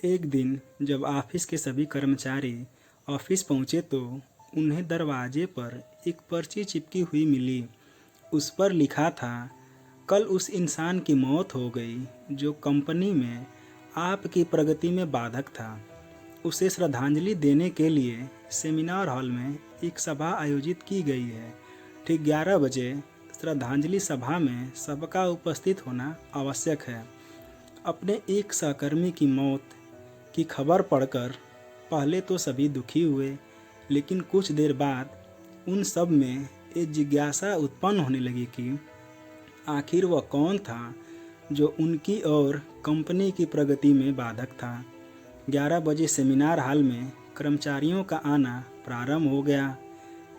एक दिन जब ऑफिस के सभी कर्मचारी ऑफिस पहुंचे तो उन्हें दरवाजे पर एक पर्ची चिपकी हुई मिली। उस पर लिखा था, कल उस इंसान की मौत हो गई जो कंपनी में आपकी प्रगति में बाधक था। उसे श्रद्धांजलि देने के लिए सेमिनार हॉल में एक सभा आयोजित की गई है। ठीक 11 बजे श्रद्धांजलि सभा में सबका उपस्थित होना आवश्यक है। अपने एक सहकर्मी की मौत की खबर पढ़कर पहले तो सभी दुखी हुए, लेकिन कुछ देर बाद उन सब में एक जिज्ञासा उत्पन्न होने लगी कि आखिर वह कौन था जो उनकी और कंपनी की प्रगति में बाधक था। 11 बजे सेमिनार हॉल में कर्मचारियों का आना प्रारंभ हो गया।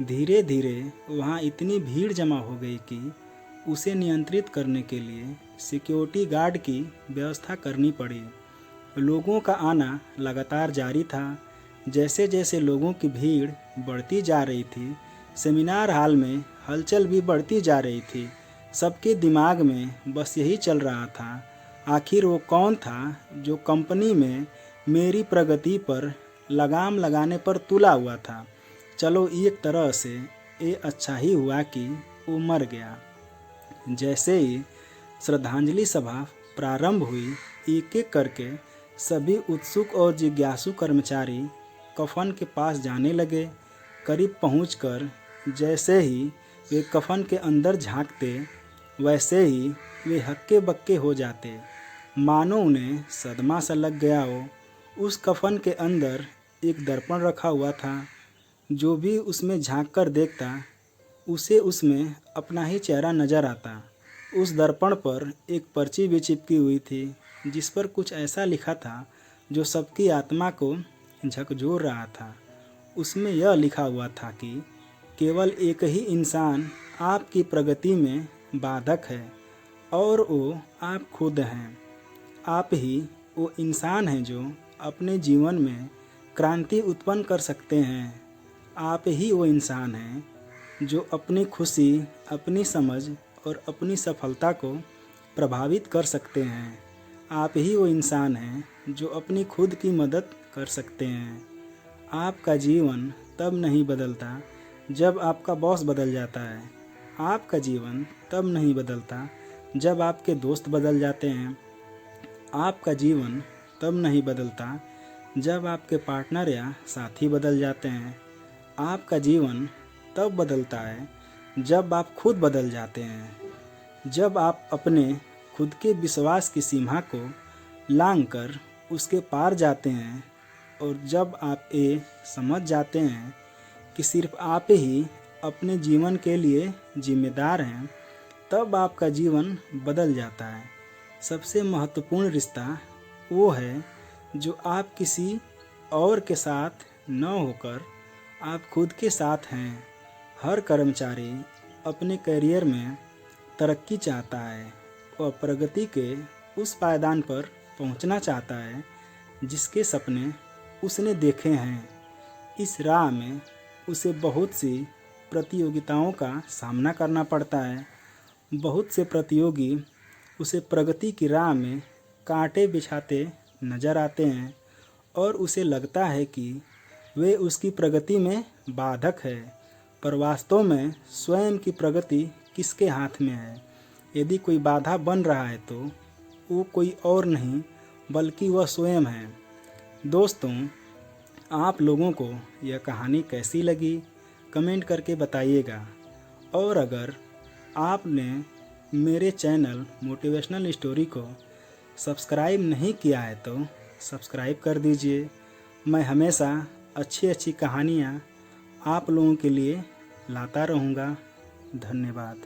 धीरे धीरे वहाँ इतनी भीड़ जमा हो गई कि उसे नियंत्रित करने के लिए सिक्योरिटी गार्ड की व्यवस्था करनी पड़ी। लोगों का आना लगातार जारी था। जैसे जैसे लोगों की भीड़ बढ़ती जा रही थी, सेमिनार हॉल में हलचल भी बढ़ती जा रही थी। सबके दिमाग में बस यही चल रहा था, आखिर वो कौन था जो कंपनी में मेरी प्रगति पर लगाम लगाने पर तुला हुआ था। चलो एक तरह से ये अच्छा ही हुआ कि वो मर गया। जैसे ही श्रद्धांजलि सभा प्रारंभ हुई, एक एक करके सभी उत्सुक और जिज्ञासु कर्मचारी कफन के पास जाने लगे। करीब पहुंचकर जैसे ही वे कफन के अंदर झांकते, वैसे ही वे हक्के बक्के हो जाते, मानो उन्हें सदमा सा लग गया हो। उस कफन के अंदर एक दर्पण रखा हुआ था। जो भी उसमें झांक कर देखता, उसे उसमें अपना ही चेहरा नजर आता। उस दर्पण पर एक पर्ची भी चिपकी हुई थी, जिस पर कुछ ऐसा लिखा था जो सबकी आत्मा को झकझोर रहा था। उसमें यह लिखा हुआ था कि केवल एक ही इंसान आपकी प्रगति में बाधक है और वो आप खुद हैं। आप ही वो इंसान हैं जो अपने जीवन में क्रांति उत्पन्न कर सकते हैं। आप ही वो इंसान हैं जो अपनी खुशी, अपनी समझ और अपनी सफलता को प्रभावित कर सकते हैं। आप ही वो इंसान हैं जो अपनी खुद की मदद कर सकते हैं। आपका जीवन तब नहीं बदलता जब आपका बॉस बदल जाता है। आपका जीवन तब नहीं बदलता जब आपके दोस्त बदल जाते हैं। आपका जीवन तब नहीं बदलता जब आपके पार्टनर या साथी बदल जाते हैं। आपका जीवन तब बदलता है जब आप खुद बदल जाते हैं। जब आप अपने खुद के विश्वास की सीमा को लांघकर उसके पार जाते हैं और जब आप ये समझ जाते हैं कि सिर्फ आप ही अपने जीवन के लिए जिम्मेदार हैं, तब आपका जीवन बदल जाता है। सबसे महत्वपूर्ण रिश्ता वो है जो आप किसी और के साथ न होकर आप खुद के साथ हैं। हर कर्मचारी अपने करियर में तरक्की चाहता है। वह प्रगति के उस पायदान पर पहुंचना चाहता है जिसके सपने उसने देखे हैं। इस राह में उसे बहुत सी प्रतियोगिताओं का सामना करना पड़ता है। बहुत से प्रतियोगी उसे प्रगति की राह में कांटे बिछाते नजर आते हैं और उसे लगता है कि वे उसकी प्रगति में बाधक है। पर वास्तव में स्वयं की प्रगति किसके हाथ में है? यदि कोई बाधा बन रहा है तो वो कोई और नहीं बल्कि वह स्वयं है। दोस्तों, आप लोगों को यह कहानी कैसी लगी कमेंट करके बताइएगा। और अगर आपने मेरे चैनल मोटिवेशनल स्टोरी को सब्सक्राइब नहीं किया है तो सब्सक्राइब कर दीजिए। मैं हमेशा अच्छी अच्छी कहानियाँ आप लोगों के लिए लाता रहूँगा। धन्यवाद।